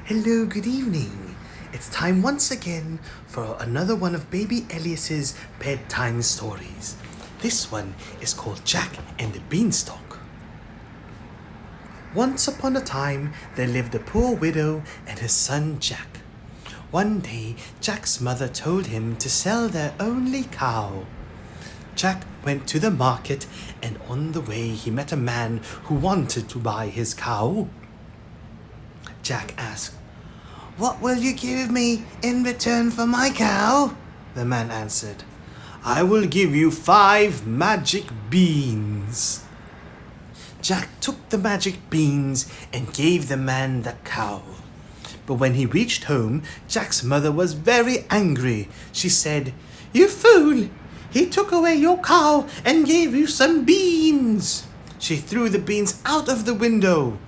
Hello, good evening. It's time once again for another one of Baby Elias's bedtime stories. This one is called Jack and the Beanstalk. Once upon a time, there lived a poor widow and her son Jack. One day, Jack's mother told him to sell their only cow. Jack went to the market, and on the way he met a man who wanted to buy his cow. Jack asked, "What will you give me in return for my cow?" The man answered, "I will give you 5 magic beans." Jack took the magic beans and gave the man the cow. But when he reached home, Jack's mother was very angry. She said, "You fool! He took away your cow and gave you some beans." She threw the beans out of the window.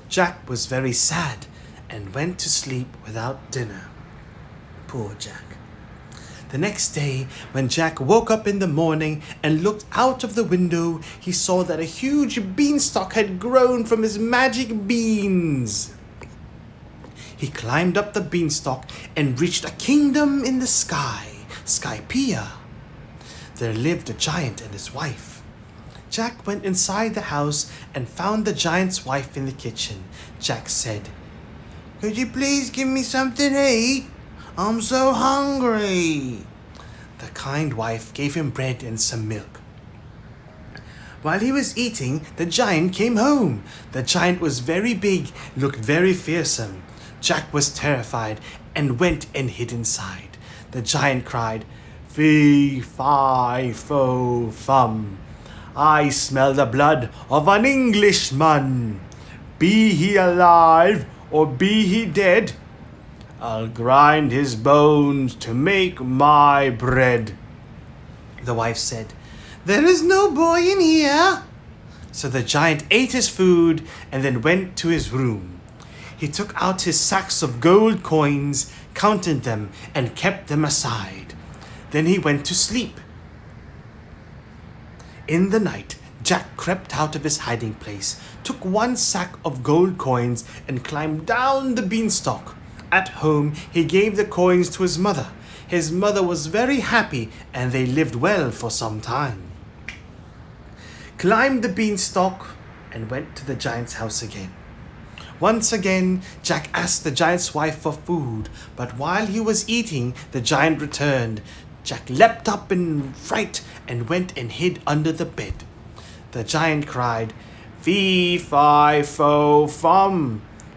Jack was very sad and went to sleep without dinner. Poor Jack. The next day, when Jack woke up in the morning and looked out of the window, he saw that a huge beanstalk had grown from his magic beans. He climbed up the beanstalk and reached a kingdom in the sky, Skypea. There lived a giant and his wife. Jack went inside the house and found the giant's wife in the kitchen. Jack said, "Could you please give me something to eat? I'm so hungry." The kind wife gave him bread and some milk. While he was eating, the giant came home. The giant was very big, looked very fearsome. Jack was terrified and went and hid inside. The giant cried, "Fee-fi-fo-fum. I smell the blood of an Englishman. Be he alive or be he dead, I'll grind his bones to make my bread." The wife said, "There is no boy in here." So the giant ate his food and then went to his room. He took out his sacks of gold coins, counted them, and kept them aside. Then he went to sleep. In the night, Jack crept out of his hiding place, took 1 sack of gold coins, and climbed down the beanstalk. At home, he gave the coins to his mother. His mother was very happy, and they lived well for some time. Climbed the beanstalk and went to the giant's house again. Once again, Jack asked the giant's wife for food, but while he was eating, the giant returned. Jack leapt up in fright and went and hid under the bed. The giant cried, "Fee-fi-fo-fum.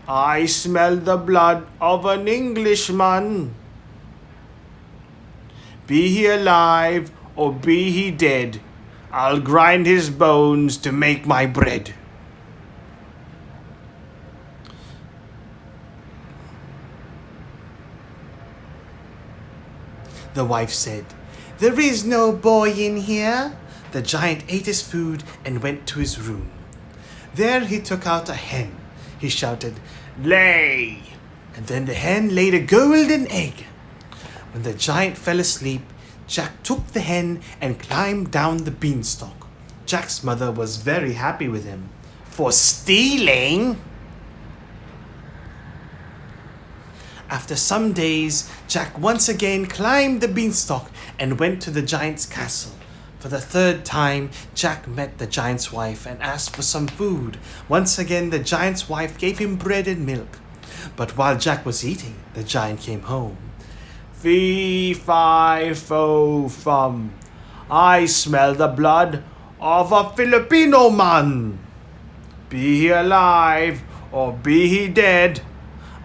I smell the blood of an Englishman. Be he alive or be he dead, I'll grind his bones to make my bread." The wife said, "There is no boy in here." The giant ate his food and went to his room. There he took out a hen. He shouted, "Lay!" And then the hen laid a golden egg. When the giant fell asleep, Jack took the hen and climbed down the beanstalk. Jack's mother was very happy with him for stealing. After some days, Jack once again climbed the beanstalk and went to the giant's castle. For the 3rd time, Jack met the giant's wife and asked for some food. Once again, the giant's wife gave him bread and milk. But while Jack was eating, the giant came home. "Fee-fi-fo-fum. I smell the blood of a Filipino man. Be he alive or be he dead,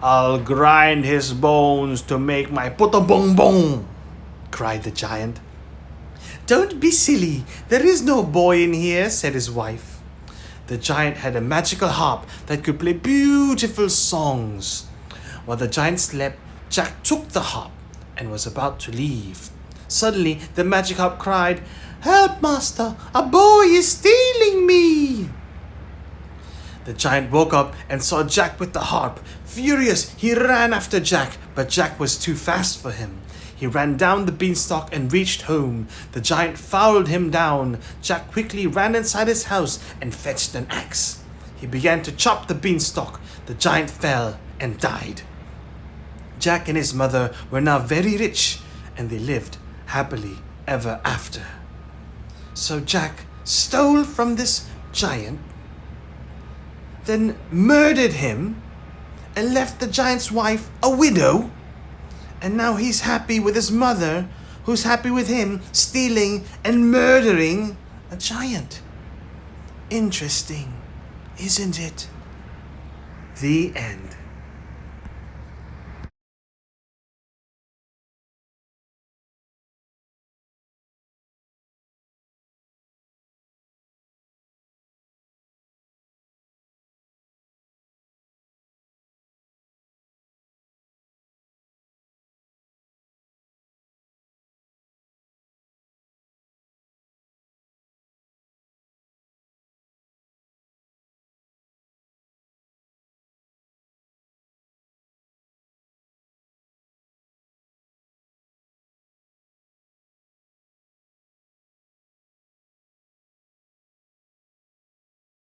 I'll grind his bones to make my puto bong bong," cried the giant. "Don't be silly. There is no boy in here," said his wife. The giant had a magical harp that could play beautiful songs. While the giant slept, Jack took the harp and was about to leave. Suddenly, the magic harp cried, "Help, master! A boy is stealing me!" The giant woke up and saw Jack with the harp. Furious, he ran after Jack, but Jack was too fast for him. He ran down the beanstalk and reached home. The giant fouled him down. Jack quickly ran inside his house and fetched an axe. He began to chop the beanstalk. The giant fell and died. Jack and his mother were now very rich, and they lived happily ever after. So Jack stole from this giant, then murdered him, and left the giant's wife a widow, and now he's happy with his mother, who's happy with him stealing and murdering a giant. Interesting, isn't it? The end.